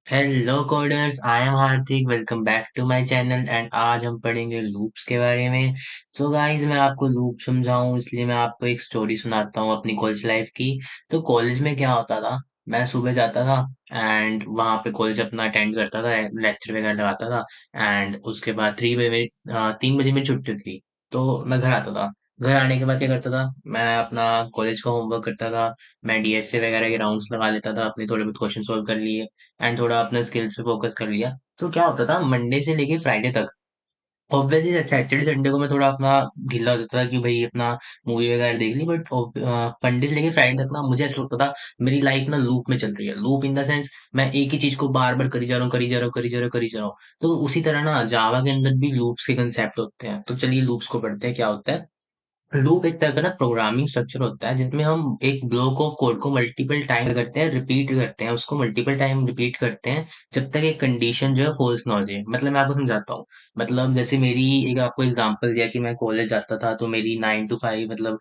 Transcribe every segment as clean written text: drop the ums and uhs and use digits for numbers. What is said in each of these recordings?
Hello coders, I am Hardik. Welcome back to my channel and आज हम पढ़ेंगे loops के बारे में। सो गाइस, मैं आपको लूप समझाऊं इसलिए मैं आपको एक स्टोरी सुनाता हूँ अपनी कॉलेज लाइफ की। तो कॉलेज में क्या होता था, मैं सुबह जाता था एंड वहाँ पे कॉलेज अपना अटेंड करता था, लेक्चर वगैरह लगाता था। एंड उसके बाद 3 बजे मेरी छुट्टी होती थी, तो मैं घर आता था। घर आने के बाद क्या करता था, मैं अपना कॉलेज का होमवर्क करता था। मैं डीएसए वगैरह के राउंड्स लगा लेता था, अपने थोड़े बहुत क्वेश्चन सॉल्व कर लिए एंड थोड़ा अपने स्किल्स पे फोकस कर लिया। तो क्या होता था, मंडे से लेके फ्राइडे तक ऑब्वियसली सैटरडे संडे को मैं थोड़ा अपना ढीला हो जाता था कि भाई अपना मूवी वगैरह देख ली। बट मंडे से लेके फ्राइडे तक ना मुझे ऐसा लगता था मेरी लाइफ ना लूप में चल रही है। लूप इन द सेंस, मैं एक ही चीज को बार बार करी जा रहा हूँ, करी जा रहा हूँ, करी जा रहा हूँ, करी जा रहा हूँ। तो उसी तरह ना जावा के अंदर भी लूप्स के कंसेप्ट होते हैं। तो चलिए लूप्स को पढ़ते हैं, क्या होता है। लूप एक तरह का ना प्रोग्रामिंग स्ट्रक्चर होता है जिसमें हम एक ब्लॉक ऑफ कोड को मल्टीपल टाइम करते हैं, रिपीट करते हैं, उसको मल्टीपल टाइम रिपीट करते हैं जब तक एक कंडीशन जो है फॉल्स ना हो जाए। मतलब मैं आपको समझाता हूँ। मतलब जैसे मेरी एक आपको एग्जांपल दिया कि मैं कॉलेज जाता था तो मेरी 9 to 5 मतलब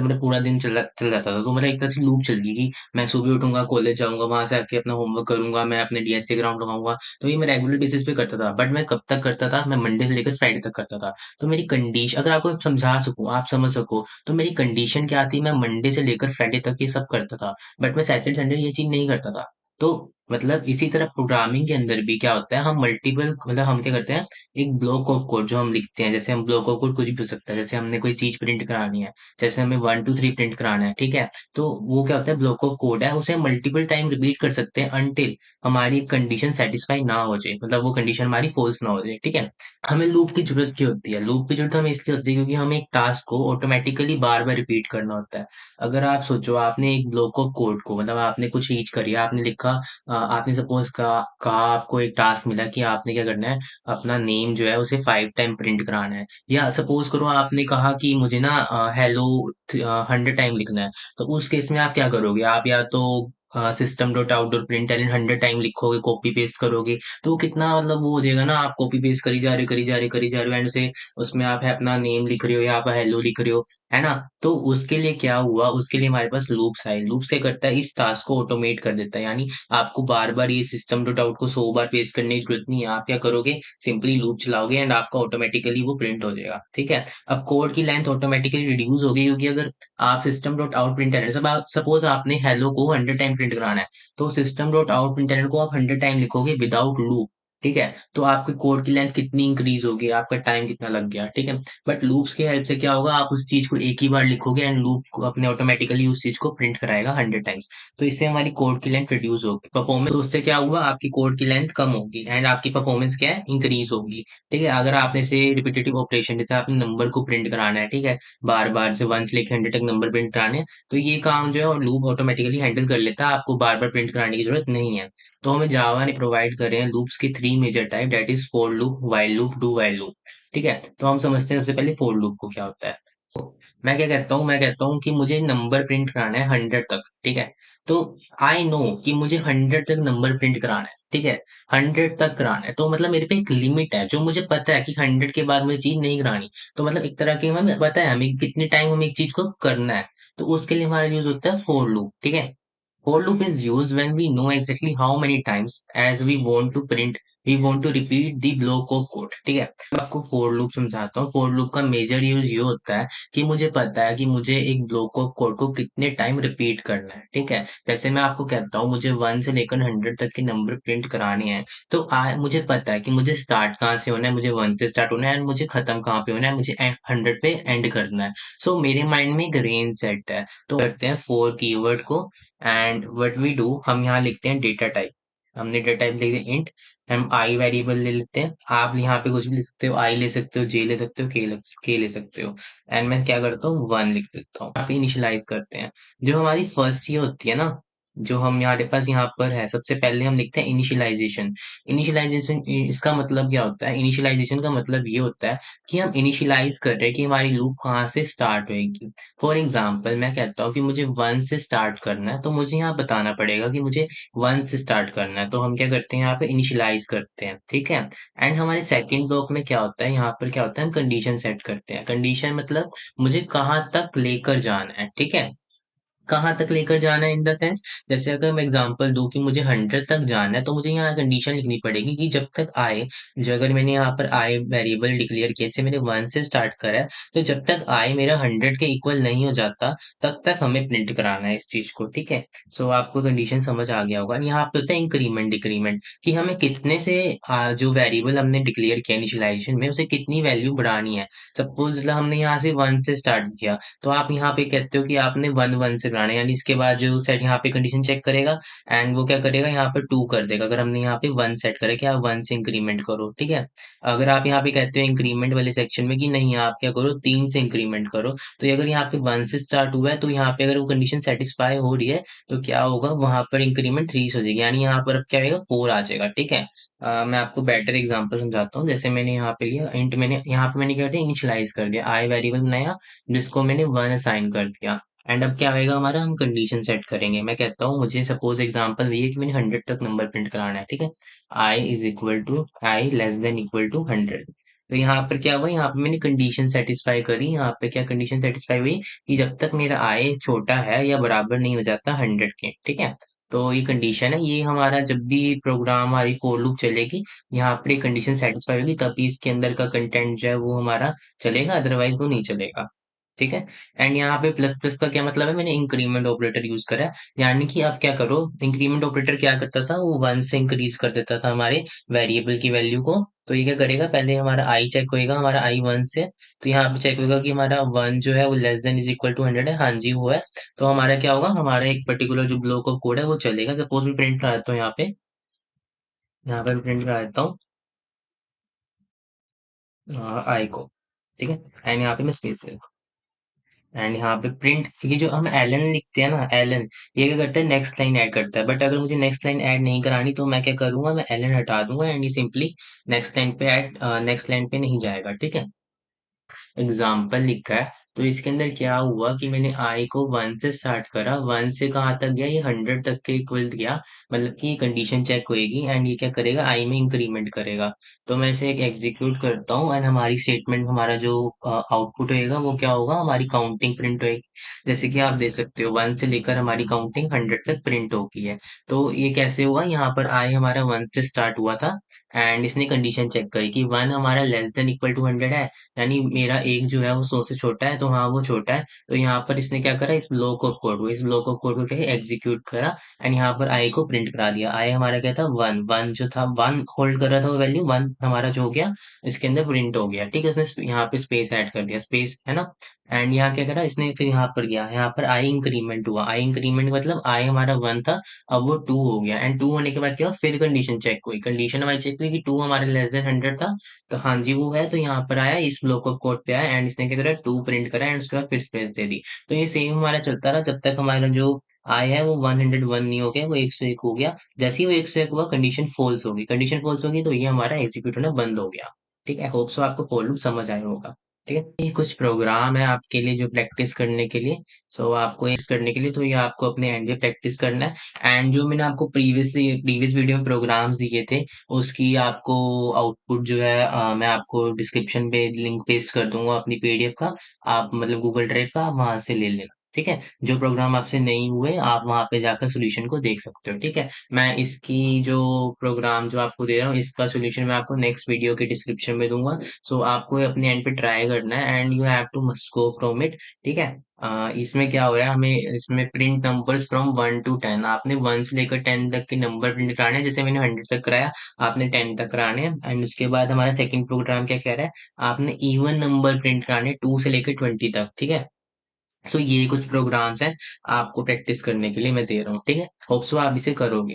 मेरा पूरा दिन चल जाता था। तो मेरा एक तरह से लूप चल रही कि मैं सुबह उठूंगा, कॉलेज जाऊंगा, वहां से आके अपना होमवर्क करूंगा, मैं अपने डीएसए ग्राउंड लगाऊंगा। तो ये मैं रेगुलर बेसिस पे करता था। बट मैं कब तक करता था, मैं मंडे से लेकर फ्राइडे तक करता था। तो मेरी कंडीशन अगर आपको समझा सकूं, आप समझ सको, तो मेरी कंडीशन क्या थी, मैं मंडे से लेकर फ्राइडे तक ये सब करता था। बट मैं सैटरडे संडे ये चीज नहीं करता था। तो मतलब इसी तरह प्रोग्रामिंग के अंदर भी क्या होता है, हम मल्टीपल मतलब हम क्या करते हैं, एक ब्लॉक ऑफ कोड जो हम लिखते हैं। जैसे हम ब्लॉक ऑफ कोड कुछ भी हो सकता है, जैसे हमने कोई चीज प्रिंट करानी है, जैसे हमें 1 2 3 प्रिंट कराना है, ठीक है। तो वो क्या होता है, ब्लॉक ऑफ कोड है, उसे हम मल्टीपल टाइम रिपीट कर सकते हैं अनटिल हमारी कंडीशन सेटिस्फाई ना हो जाए, मतलब वो कंडीशन हमारी फॉल्स ना हो जाए, ठीक है। हमें लूप की जरूरत क्यों होती है, लूप की जरूरत हमें इसलिए होती है क्योंकि हमें एक टास्क को ऑटोमेटिकली बार बार रिपीट करना होता है। अगर आप सोचो, आपने एक ब्लॉक ऑफ कोड को, मतलब आपने कुछ चीज करी, आपने लिखा, आपने सपोज कहा आपको एक टास्क मिला कि आपने क्या करना है, अपना नेम जो है उसे 5 टाइम प्रिंट कराना है। या सपोज करो आपने कहा कि मुझे ना हेलो 100 टाइम लिखना है। तो उस केस में आप क्या करोगे, आप या तो system dot out dot print L 100 time लिखोगे, कॉपी पेस्ट करोगे। तो वो कितना मतलब वो हो जाएगा ना, आप कॉपी पेस्ट करी जा रहे हो, करी जा रहे हो, करी जा रहे हो एंड उसे उसमें आप है अपना नेम लिख रहे हो या आप हेलो लिख रहे हो, है ना। तो उसके लिए क्या हुआ, उसके लिए हमारे पास लूप्स आए। लूप से करता है, इस टास्क को ऑटोमेट कर देता है। यानी आपको बार बार ये सिस्टम डॉट आउट को 100 बार पेस्ट करने की जरूरत नहीं है। आप क्या करोगे, सिंपली लूप चलाओगे एंड आपका ऑटोमेटिकली वो प्रिंट हो जाएगा, ठीक है। अब कोड की लेंथ ऑटोमेटिकली रिड्यूस होगी क्योंकि अगर आप सिस्टम डॉट आउट प्रिंट, सब आप सपोज आपने हेलो को 100 टाइम प्रिंट कराना है, तो सिस्टम डॉट आउट प्रिंटर को आप 100 टाइम लिखोगे विदाउट लूप, ठीक है। तो आपके कोड की लेंथ कितनी इंक्रीज होगी, आपका टाइम कितना लग गया, ठीक है। बट लूप्स की हेल्प से क्या होगा, आप उस चीज को एक ही बार लिखोगे एंड लूप को अपने ऑटोमेटिकली उस चीज को प्रिंट कराएगा 100 टाइम्स। तो इससे हमारी कोड की लेंथ रिड्यूस होगी, परफॉर्मेंस, तो उससे क्या हुआ, आपकी कोड की लेंथ कम होगी एंड आपकी परफॉर्मेंस क्या है, इंक्रीज होगी, ठीक है। अगर आपने से रिपीटेटिव ऑपरेशन, जैसे आपने नंबर को प्रिंट कराना है, ठीक है, बार बार से 1 से लेकर 100 तक नंबर प्रिंट कराने हैं, तो ये काम जो है लूप ऑटोमेटिकली हैंडल कर लेता है, आपको बार बार प्रिंट कराने की जरूरत नहीं है। तो हमें जावा ने प्रोवाइड करे हैं लूप्स की 3 major type, that is for loop, while loop, do while loop, ठीक है। तो हम समझते हैं सबसे पहले फॉर लूप को क्या होता है। मैं क्या कहता हूँ, मैं कहता हूँ कि मुझे नंबर प्रिंट कराना है 100 तक, ठीक है। तो आई नो कि मुझे 100 तक नंबर प्रिंट कराना है, ठीक है। 100 तक कराना है तो मतलब मेरे पे एक लिमिट है, जो मुझे पता है कि 100 के बाद मुझे चीज नहीं करानी। तो मतलब एक तरह की हमें पता है हमें कितने टाइम हमें एक चीज को करना है। तो उसके लिए हमारा यूज होता है फॉर लूप, ठीक है। For loop is used when we know exactly how many times as we want to repeat the block of code, ठीक है। मैं आपको for loop समझाता हूँ। for loop का मेजर यूज ये होता है कि मुझे पता है कि मुझे एक ब्लॉक ऑफ कोड को कितने टाइम रिपीट करना है, ठीक है। जैसे मैं आपको कहता हूँ मुझे 1 से लेकर 100 तक के नंबर प्रिंट कराने हैं। तो मुझे पता है कि मुझे स्टार्ट कहाँ से होना है, मुझे 1 से स्टार्ट होना है एंड मुझे खत्म कहाँ पे होना है, मुझे 100 पे एंड करना है। सो मेरे माइंड में एक रेंज सेट है। तो करते हैं फोर कीवर्ड को एंड व्हाट वी डू, हम यहाँ लिखते हैं डेटा टाइप। हमने डेटा टाइप लिख दिया इंट, हम आई वेरिएबल ले लेते हैं। आप यहाँ पे कुछ भी लिख सकते हो, आई ले सकते हो, जे ले सकते हो, के ले सकते हो। एंड मैं क्या करता हूँ, 1 लिख देता हूँ। यहाँ पे इनिशियलाइज करते हैं। जो हमारी फर्स्ट ये होती है ना, जो हम हमारे पास यहाँ पर है, सबसे पहले हम लिखते हैं इनिशियलाइजेशन। इनिशियलाइजेशन इसका मतलब क्या होता है, इनिशियलाइजेशन का मतलब ये होता है कि हम इनिशियलाइज कर रहे हैं कि हमारी लूप कहाँ से स्टार्ट होगी। फॉर एग्जाम्पल मैं कहता हूँ कि मुझे 1 से स्टार्ट करना है, तो मुझे यहाँ बताना पड़ेगा कि मुझे 1 से स्टार्ट करना है। तो हम क्या करते हैं, यहाँ पे इनिशियलाइज करते हैं, ठीक है। एंड हमारे सेकंड ब्लॉक में क्या होता है, यहाँ पर क्या होता है, हम कंडीशन सेट करते हैं। कंडीशन मतलब मुझे कहाँ तक लेकर जाना है, ठीक है। कहाँ तक लेकर जाना है इन द सेंस, जैसे अगर मैं एग्जांपल दूं कि मुझे 100 तक जाना है, तो मुझे यहाँ कंडीशन लिखनी पड़ेगी कि जब तक आए, जो अगर मैंने यहाँ पर आए वेरिएबल डिक्लेयर किया, जैसे मैंने 1 से स्टार्ट करा है, तो जब तक आए मेरा 100 के इक्वल नहीं हो जाता, तब तक हमें प्रिंट कराना है इस चीज को, ठीक है। सो आपको कंडीशन समझ आ गया होगा। यहाँ पे होता है इंक्रीमेंट डिक्रीमेंट, कि हमें कितने से जो वेरिएबल हमने डिक्लेयर किया इनिशियलाइजेशन में, उसे कितनी वैल्यू बढ़ानी है। सपोज हमने यहाँ से 1 से स्टार्ट किया, तो आप यहाँ पे कहते हो कि आपने 1 1 से कराना है, यानी इसके बाद जो सेट यहाँ पे कंडीशन चेक करेगा, एंड वो क्या करेगा, यहाँ पर 2 कर देगा। अगर हमने यहाँ पे 1 सेट करे कि आप 1 से इंक्रीमेंट करो, ठीक है। अगर आप यहाँ पे कहते हो इंक्रीमेंट वाले सेक्शन में कि नहीं, आप क्या करो, 3 से इंक्रीमेंट करो, तो ये अगर यहाँ पे 1 से स्टार्ट हुआ है, तो यहाँ पे अगर वो कंडीशन सेटिस्फाई हो रही है, तो क्या होगा, वहां पर इंक्रीमेंट 3 हो जाएगी, यानी यहाँ पर अब क्या आएगा, 4 आ जाएगा, ठीक है। मैं आपको बेटर एग्जांपल समझाता हूँ। जैसे मैंने यहाँ पे लिया इंट, मैंने यहाँ पे मैंने क्या कर दिया, इनिशियलाइज कर दिया, आई वेरिएबल बनाया जिसको मैंने 1 असाइन कर दिया। एंड अब क्या होएगा हमारा, हम कंडीशन सेट करेंगे। मैं कहता हूँ मुझे सपोज एग्जांपल ये है कि मैंने 100 तक नंबर प्रिंट कराना है, ठीक है। I is equal to, i less than equal to 100। तो यहाँ पर क्या हुआ, यहाँ पे मैंने कंडीशन सेटिस्फाई करी। यहाँ पे क्या कंडीशन सेटिस्फाई हुई, कि जब तक मेरा आई छोटा है या बराबर नहीं हो जाता 100 के, ठीक है। तो ये कंडीशन है, ये हमारा जब भी प्रोग्राम, हमारी फॉर लूप चलेगी, यहाँ पर ये कंडीशन सेटिस्फाई होगी, तभी इसके अंदर का कंटेंट जो है वो हमारा चलेगा, अदरवाइज वो नहीं चलेगा, ठीक है। एंड यहाँ पे प्लस प्लस का क्या मतलब है, मैंने इंक्रीमेंट ऑपरेटर यूज करा है। यानी कि आप क्या करो, इंक्रीमेंट ऑपरेटर क्या करता था, वो 1 से इंक्रीज कर देता था हमारे वेरिएबल की वैल्यू को। तो ये क्या करेगा, पहले हमारा आई चेक होएगा, हमारा आई 1 से, तो यहाँ पे चेक होगा कि हमारा 1 जो है वो less than is equal to 100 है, हाँ जी वो है। तो हमारा क्या होगा, हमारा एक पर्टिकुलर जो ब्लॉक ऑफ कोड है वो चलेगा। सपोज मैं प्रिंट करा देता हूँ यहाँ पे, यहाँ पे प्रिंट करा देता हूँ आई को, ठीक है। एंड यहाँ पे मैं स्पेस दे, एंड यहाँ पे प्रिंट, ये जो हम एलन लिखते हैं ना, एलन, ये क्या करता है, नेक्स्ट लाइन ऐड करता है। बट अगर मुझे नेक्स्ट लाइन ऐड नहीं करानी, तो मैं क्या करूंगा, मैं एलन हटा दूंगा, एंड ये सिंपली नेक्स्ट लाइन पे ऐड, नेक्स्ट लाइन पे नहीं जाएगा, ठीक है। एग्जाम्पल लिखा है, तो इसके अंदर क्या हुआ कि मैंने आई को 1 से स्टार्ट करा, 1 से कहाँ तक गया, ये 100 तक के इक्वल गया। मतलब कि कंडीशन चेक होएगी, एंड ये क्या करेगा, आई में इंक्रीमेंट करेगा। तो मैं इसे एक एग्जीक्यूट करता हूँ, एंड हमारी स्टेटमेंट, हमारा जो आउटपुट होएगा वो क्या होगा, हमारी काउंटिंग प्रिंट होएगी। जैसे कि आप देख सकते हो, 1 से लेकर हमारी काउंटिंग 100 तक प्रिंट होगी है। तो ये कैसे हुआ, यहाँ पर आई हमारा 1 से स्टार्ट हुआ था, एंड इसने कंडीशन चेक करी कि 1 हमारा लेस देन इक्वल टू 100 है, यानी मेरा एक जो है वो 100 से छोटा है, तो हाँ वो छोटा है। तो यहाँ पर इसने क्या करा, इस ब्लॉक ऑफ कोड को, इस ब्लॉक ऑफ कोड को क्या एग्जीक्यूट करा, एंड यहाँ पर आई को प्रिंट करा दिया। आई हमारा क्या था, 1 1 जो था, 1 होल्ड कर रहा था वो वैल्यू, 1 हमारा जो हो गया, इसके अंदर प्रिंट हो गया, ठीक है। इसने यहाँ पे स्पेस ऐड कर दिया, स्पेस है ना। एंड यहाँ क्या करा इसने, फिर यहाँ पर गया, यहाँ पर आई इंक्रीमेंट हुआ, आई इंक्रीमेंट मतलब आई हमारा 1 था, अब वो 2 हो गया, एंड 2 होने के बाद क्या हुआ, फिर कंडीशन चेक हुई, कंडीशन हमारी चेक हुई कि 2 हमारे लेस देन 100 था, तो हाँ जी वो है। तो यहाँ पर आया, इस ब्लॉक ऑफ कोड पे आया, एंड इसने क्या करा, 2 प्रिंट करा, एंड उसके बाद फिर स्पेस दे दी। तो ये सेम हमारा चलता रहा, जब तक हमारा जो आय है वो 101 नहीं हो गया, वो 101 हो गया। जैसे ही वो 101 हुआ, कंडीशन फॉल्स होगी, कंडीशन फॉल्स होगी, तो ये हमारा एग्जीक्यूट होना बंद हो गया, ठीक है। होप सो आपको फॉर लूप समझ आया होगा, ठीक है। ये कुछ प्रोग्राम है आपके लिए जो प्रैक्टिस करने के लिए। सो आपको इस करने के लिए, तो ये आपको अपने एंड पे प्रैक्टिस करना है। एंड जो मैंने आपको प्रीवियस वीडियो में प्रोग्राम्स दिए थे, उसकी आपको आउटपुट जो है, मैं आपको डिस्क्रिप्शन पे लिंक पेस्ट कर दूंगा अपनी पीडीएफ का। आप मतलब गूगल ड्राइव का, आप वहां से ले लेना, ठीक है। जो प्रोग्राम आपसे नहीं हुए, आप वहां पे जाकर सोल्यूशन को देख सकते हो, ठीक है। मैं इसकी जो प्रोग्राम जो आपको दे रहा हूँ, इसका सोल्यूशन मैं आपको नेक्स्ट वीडियो के डिस्क्रिप्शन में दूंगा। सो आपको ये अपने एंड पे ट्राई करना है, and you have to must go from it, ठीक है। इसमें क्या हो रहा है, हमें इसमें प्रिंट नंबर्स फ्रॉम 1 to 10, आपने 1 से लेकर 10 तक के नंबर प्रिंट कराने हैं। जैसे मैंने 100 तक कराया, आपने 10 तक कराने हैं। एंड उसके बाद हमारा सेकंड प्रोग्राम क्या कह रहा है, आपने इवन नंबर प्रिंट कराने 2 से लेकर 20 तक, ठीक है। सो ये कुछ प्रोग्राम्स हैं आपको प्रैक्टिस करने के लिए मैं दे रहा हूँ, ठीक है। होप सो आप इसे करोगे।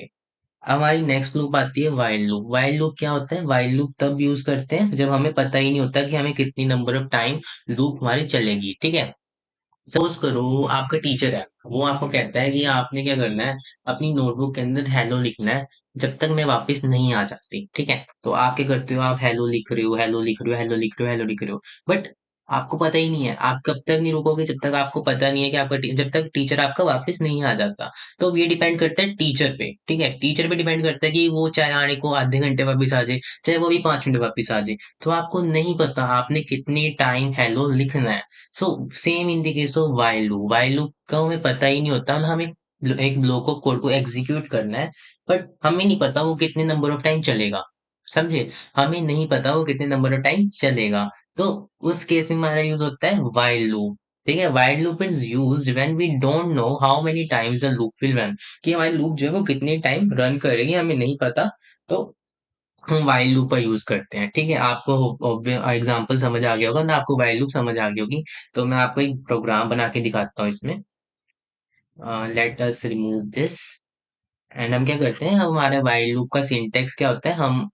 अब हमारी नेक्स्ट लूप आती है वाइल लूप। वाइल लूप क्या होता है, वाइल लूप तब यूज करते हैं जब हमें पता ही नहीं होता कि हमें कितनी नंबर ऑफ टाइम लूप हमारी चलेगी, ठीक है। सपोज करो आपका टीचर है, वो आपको कहता है कि आपने क्या करना है, अपनी नोटबुक के अंदर हेलो लिखना है जब तक मैं वापस नहीं आ जाती, ठीक है। तो आप क्या करते हो, आप हेलो लिख रहे हो, हेलो लिख रहे हो, हेलो लिख रहे हो, हेलो लिख रहे हो, बट आपको पता ही नहीं है, आप कब तक नहीं रुकोगे जब तक आपको पता नहीं है कि आपका जब तक टीचर आपका वापस नहीं आ जाता। तो अब ये डिपेंड करता है टीचर पे, ठीक है, टीचर पे डिपेंड करता है कि वो चाहे आने को आधे घंटे वापस आ जाए, चाहे वो भी 5 मिनट वापस आ जाए। तो आपको नहीं पता आपने कितनी टाइम हेलो लिखना है। So same in the case of while loop का हमें पता ही नहीं होता, हमें एक ब्लॉक ऑफ कोड को एग्जीक्यूट करना है, बट हमें नहीं पता वो कितने नंबर ऑफ टाइम चलेगा। समझे? हमें नहीं पता वो कितने नंबर ऑफ टाइम चलेगा। तो उस केस में हमारा यूज होता है वाइल लूप। ठीक है, while loop is used when we don't know how many times the loop will run, कि हमारी लूप जो है वो कितने टाइम रन करेगी हमें नहीं पता। तो हम वाइल लूप का यूज करते हैं। ठीक है, आपको एग्जांपल समझ आ गया होगा ना, आपको वाइल लूप समझ आ गई होगी। तो मैं आपको एक प्रोग्राम बना के दिखाता हूँ इसमें। Let us remove this. And हम क्या करते हैं, हम हमारे वाइल लूप का सिंटेक्स क्या होता है, हम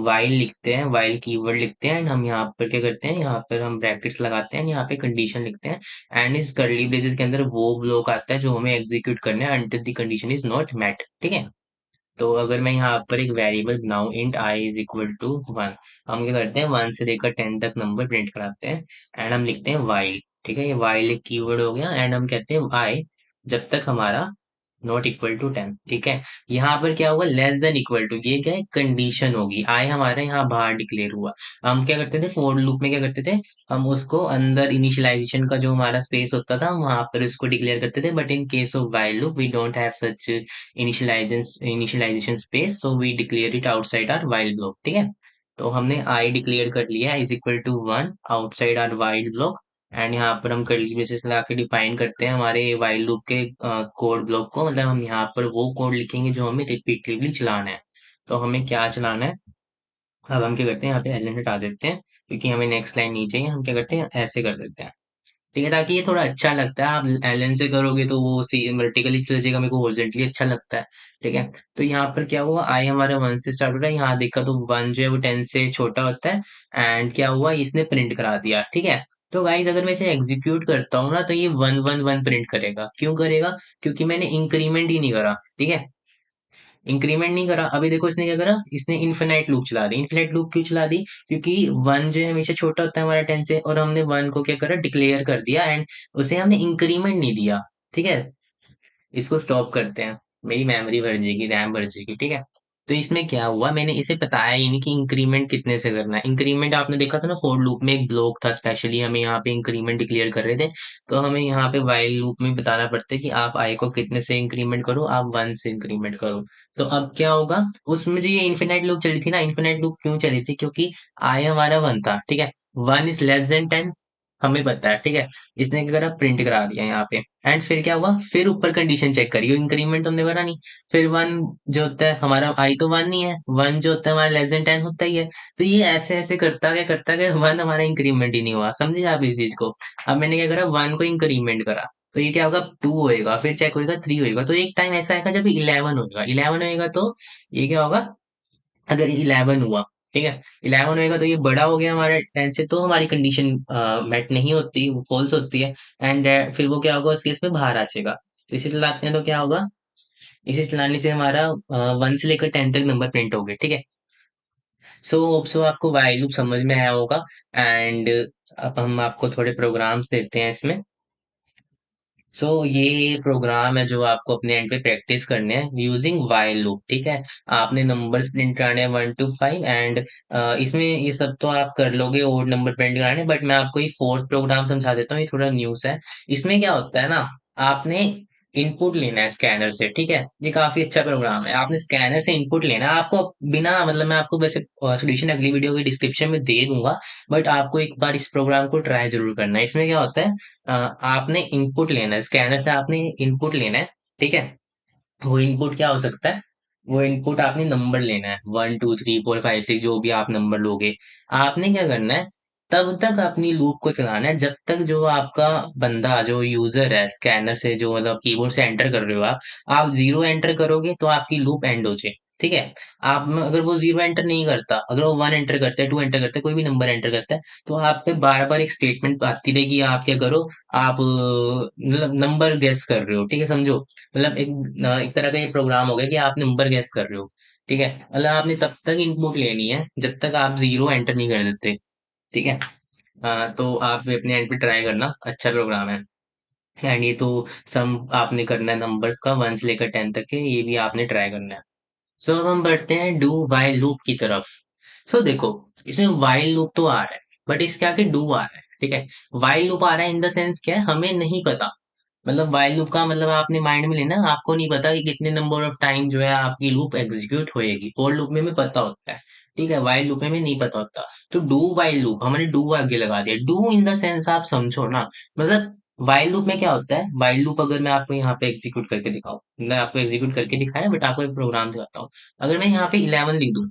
वाइल लिखते हैं, वाइल कीवर्ड लिखते हैं, एंड हम यहाँ पर क्या करते हैं, यहाँ पर हम ब्रैकेट्स लगाते हैं, यहाँ पे कंडीशन लिखते हैं। एंड इस कर्ली ब्रेसेस के अंदर वो ब्लॉक आता है जो हमें एग्जीक्यूट करना है until the condition is not met. ठीक है, तो अगर मैं यहाँ पर एक वेरिएबल बनाऊं int i is equal to 1, हम क्या करते हैं 1 से लेकर 10 तक नंबर प्रिंट कराते हैं। एंड हम लिखते हैं वाइल। ठीक है, ये वाइल एक कीवर्ड हो गया, एंड हम कहते हैं आई जब तक हमारा नॉट इक्वल टू 10। ठीक है, यहाँ पर क्या हुआ, लेस देन इक्वल टू, ये क्या है, कंडीशन होगी, आई हमारे यहाँ बाहर डिक्लेयर हुआ। हम क्या करते थे फॉर लूप में, क्या करते थे, हम उसको अंदर इनिशियलाइजेशन का जो हमारा स्पेस होता था वहां पर उसको डिक्लेयर करते थे, but in case of while loop we don't have such initialisation space, so we declare it outside our while block. ठीक है, तो हमने आई डिक्लेयर कर लिया is equal to 1 outside our while block. And यहाँ पर हम कर्ली ब्रेसेस लगा के डिफाइन करते हैं हमारे वाइल लूप के कोड ब्लॉक को, मतलब हम यहाँ पर वो कोड लिखेंगे जो हमें रिपीटेडली चलाना है। तो हमें क्या चलाना है, अब हम क्या करते हैं, यहाँ पे एलन हटा देते हैं क्योंकि हमें नेक्स्ट लाइन नहीं चाहिए। हम क्या करते हैं, ऐसे कर देते हैं। ठीक है, ताकि ये थोड़ा अच्छा लगता है, आप एलन से करोगे तो वो सी वर्टिकली चल जाएगा, मेरे को हॉरिजॉन्टली अच्छा लगता है। ठीक है, तो यहाँ पर क्या हुआ, आई हमारा 1 से स्टार्ट हो रहा है, यहाँ देखा तो 1 जो है वो 10 से छोटा होता है। एंड क्या हुआ, इसने प्रिंट करा दिया। ठीक है, तो गाइस अगर मैं इसे एग्जीक्यूट करता हूँ ना, तो ये 1 1 1 प्रिंट करेगा। क्यों करेगा, क्योंकि मैंने इंक्रीमेंट ही नहीं करा। ठीक है, इंक्रीमेंट नहीं करा। अभी देखो इसने क्या करा, इसने इन्फिनाइट लूप चला दी। इन्फिनाइट लूप क्यों चला दी, क्योंकि 1 जो है हमेशा छोटा होता है हमारा 10 से, और हमने 1 को क्या करा, डिक्लेयर कर दिया, एंड उसे हमने इंक्रीमेंट नहीं दिया। ठीक है, इसको स्टॉप करते हैं, मेरी मेमोरी भर जाएगी, रैम भर जाएगी। ठीक है, तो इसमें क्या हुआ, मैंने इसे बताया ही नहीं कि इंक्रीमेंट कितने से करना है। इंक्रीमेंट आपने देखा था ना, फॉर लूप में एक ब्लॉक था स्पेशली, हमें यहाँ पे इंक्रीमेंट डिक्लेयर कर रहे थे। तो हमें यहाँ पे वाइल लूप में बताना पड़ता है कि आप आई को कितने से इंक्रीमेंट करो, आप 1 से इंक्रीमेंट करो। तो अब क्या होगा, उसमें जो ये इन्फिनाइट लूप चली थी ना, इन्फिनाइट लूप क्यों चली थी, क्योंकि आई हमारा 1 था। ठीक है, 1 इज लेस देन 10, हमें पता है। ठीक है, इसने क्या करा, प्रिंट करा दिया यहाँ पे। एंड फिर क्या हुआ, फिर ऊपर कंडीशन चेक करिए, इंक्रीमेंट तुमने करा नहीं। फिर 1 जो होता है हमारा, आई तो 1 नहीं है, 1 जो होता है हमारा लेस देन 10 होता ही है। तो ये ऐसे ऐसे करता गया 1 हमारा इंक्रीमेंट ही नहीं हुआ। समझे आप इस चीज को। अब मैंने क्या करा, 1 को इंक्रीमेंट करा, तो ये क्या होगा, 2 होएगा, फिर चेक होएगा 3 होएगा, तो एक टाइम ऐसा आएगा जब 11 होएगा। 11 होएगा तो ये क्या होगा, अगर 11 हुआ, ठीक है, 11 होएगा तो ये बड़ा हो गया हमारा 10 से, तो हमारी कंडीशन मेट नहीं होती, वो फॉल्स होती है। एंड फिर वो क्या होगा, उस केस में बाहर आ जाएगा। तो इसे चलाते हैं तो क्या होगा, इसे चलाने से हमारा 1 से लेकर 10 तक नंबर प्रिंट हो गए। ठीक है, सो आपको वाइल लूप समझ में आया होगा। एंड अब हम आपको थोड़े प्रोग्राम्स देते हैं इसमें। ये प्रोग्राम है जो आपको अपने एंड पे प्रैक्टिस करने हैं यूजिंग वाइल लूप। ठीक है, आपने नंबर्स प्रिंट कराने हैं 1 to 5, एंड इसमें ये सब तो आप कर लोगे, और नंबर प्रिंट कराने, बट मैं आपको ये फोर्थ प्रोग्राम समझा देता हूँ, ये थोड़ा न्यूज़ है। इसमें क्या होता है ना, आपने इनपुट लेना है स्कैनर से। ठीक है, ये काफी अच्छा प्रोग्राम है, आपने स्कैनर से इनपुट लेना है। आपको बिना मतलब, मैं आपको वैसे सोल्यूशन अगली वीडियो के डिस्क्रिप्शन में दे दूंगा, बट आपको एक बार इस प्रोग्राम को ट्राई जरूर करना है। इसमें क्या होता है, आपने इनपुट लेना है स्कैनर से, आपने इनपुट लेना है। ठीक है, वो इनपुट क्या हो सकता है, वो इनपुट आपने नंबर लेना है, 1 2 3 4 5 6, जो भी आप नंबर लोगे। आपने क्या करना है, तब तक अपनी लूप को चलाना है जब तक जो आपका बंदा, जो यूजर है स्कैनर से, जो मतलब कीबोर्ड से एंटर कर रहे हो आप 0 एंटर करोगे तो आपकी लूप एंड हो जाए। ठीक है, आप अगर वो 0 एंटर नहीं करता, अगर वो 1 एंटर करता है, 2 एंटर करता है, कोई भी नंबर एंटर करता है, तो आप पे बार बार एक स्टेटमेंट आती रहेगी, आप क्या करो, आप मतलब नंबर गेस कर रहे हो। ठीक है, समझो, मतलब एक तरह का ये प्रोग्राम हो गया कि आप नंबर गेस कर रहे हो। ठीक है, मतलब आपने तब तक इनपुट लेनी है जब तक आप 0 एंटर नहीं कर देते। ठीक है, तो आप भी अपने एंड पे ट्राई करना, अच्छा प्रोग्राम है। एंड ये तो सम आपने करना है नंबर्स का 1 से लेकर 10 तक के, ये भी आपने ट्राई करना है। सो अब हम बढ़ते हैं डू वाइल लूप की तरफ। सो देखो, इसमें वाइल लूप तो आ रहा है, बट इसके आगे डू आ रहा है, ठीक है। वाइल लूप आ रहा है इन द सेंस क्या है, हमें नहीं पता। मतलब वाइल लूप का मतलब आपने माइंड में लेना, आपको नहीं पता कि कितने नंबर ऑफ टाइम जो है आपकी लूप एग्जीक्यूट होएगी। फॉर लूप में हमें पता होता है, ठीक है, वाइल लूप में हमें नहीं पता होता। तो डू वाइल लूप, हमने डू आगे लगा दिया। डू इन द सेंस आप समझो ना, मतलब वाइल लूप में क्या होता है। वाइल लूप अगर मैं आपको यहाँ पे एग्जीक्यूट करके दिखाऊं, मैं आपको एग्जीक्यूट करके दिखाया, बट आपको एक प्रोग्राम दिखाता हूँ। अगर मैं यहाँ पे 11 लिख दूं,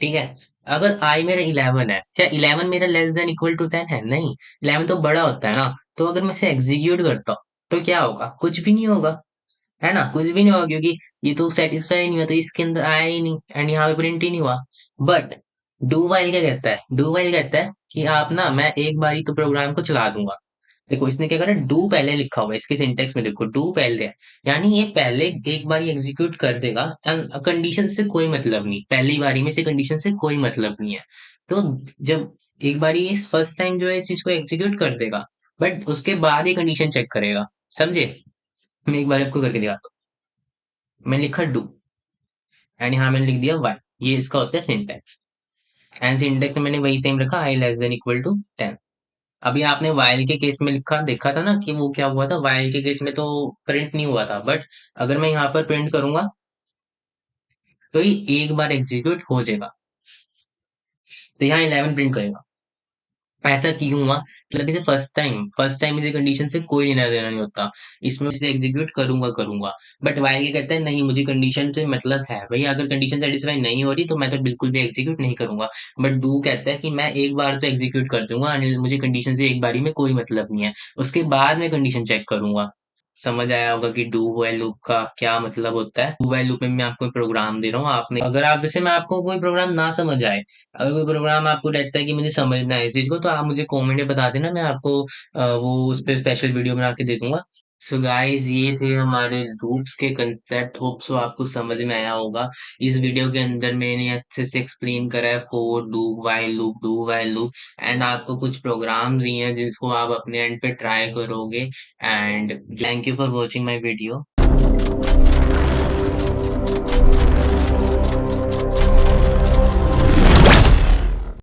ठीक है, अगर आई मेरा 11 है, क्या 11 मेरा लेस देन इक्वल टू 10 है? नहीं, 11 तो बड़ा होता है ना। तो अगर मैं इसे एग्जीक्यूट करता हूँ, तो क्या होगा? कुछ भी नहीं होगा, है ना, कुछ भी नहीं होगा, क्योंकि ये तो सेटिस्फाई नहीं हुआ, तो इसके अंदर आया ही नहीं, एंड यहाँ पे प्रिंट ही नहीं हुआ। बट डू वाइल क्या कहता है? डू वाइल कहता है कि आप ना, मैं एक बार ही तो प्रोग्राम को चला दूंगा। देखो इसने क्या करा, डू पहले लिखा हुआ है, इसके सिंटेक्स में देखो, डू पहले है, यानी ये पहले एक बार ही एग्जीक्यूट कर देगा। कंडीशन से कोई मतलब नहीं, पहली बारी में से कंडीशन से कोई मतलब नहीं है। तो जब एक बार ये फर्स्ट टाइम जो है इस चीज को एग्जीक्यूट कर देगा, बट उसके बाद ये कंडीशन चेक करेगा। समझे? मैं एक बार आपको करके दिखाता हूँ। मैं लिखा डू, एंड यहाँ मैंने लिख दिया वाई। ये इसका होता है सिंटेक्स, एंड सिंटेक्स में मैंने वही सेम रखा, आई लेस देन इक्वल टू 10। अभी आपने वाइल के केस में लिखा देखा था ना कि वो क्या हुआ था, वाइल के केस में तो प्रिंट नहीं हुआ था, बट अगर मैं यहाँ पर प्रिंट करूंगा, तो ये एक बार एग्जीक्यूट हो जाएगा। तो यहाँ 11 प्रिंट करेगा। ऐसा क्यों हुआ? मतलब इसे फर्स्ट टाइम इसे कंडीशन से कोई लेना देना नहीं होता, इसमें इसे एग्जीक्यूट करूंगा करूंगा। बट वाइल ये कहता है नहीं, मुझे कंडीशन से मतलब है भाई, अगर कंडीशन सेटिस्फाई नहीं हो रही तो मैं तो बिल्कुल भी एग्जीक्यूट नहीं करूंगा। बट डू कहता है कि मैं एक बार तो एग्जीक्यूट कर दूंगा, and मुझे कंडीशन से एक बारी में कोई मतलब नहीं है, उसके बाद मैं कंडीशन चेक करूंगा। समझ आया होगा कि डू व्हाइल लूप का क्या मतलब होता है। डू व्हाइल लूप में मैं आपको प्रोग्राम दे रहा हूँ, आपने अगर आप जैसे मैं आपको कोई प्रोग्राम ना समझ आए, अगर कोई प्रोग्राम आपको रहता है कि मुझे समझना है इस चीज को, तो आप मुझे कमेंट में बता देना, मैं आपको वो उस पर स्पेशल वीडियो बना के दे दूंगा। सो गाइस, ये थे हमारे लूप्स के कंसेप्ट, होप सो आपको समझ में आया होगा। इस वीडियो के अंदर मैंने अच्छे से एक्सप्लेन करा है for loop, while loop, do while loop, and आपको कुछ प्रोग्राम्स दिए हैं जिसको आप अपने एंड पे ट्राई करोगे। And thank you for watching my video.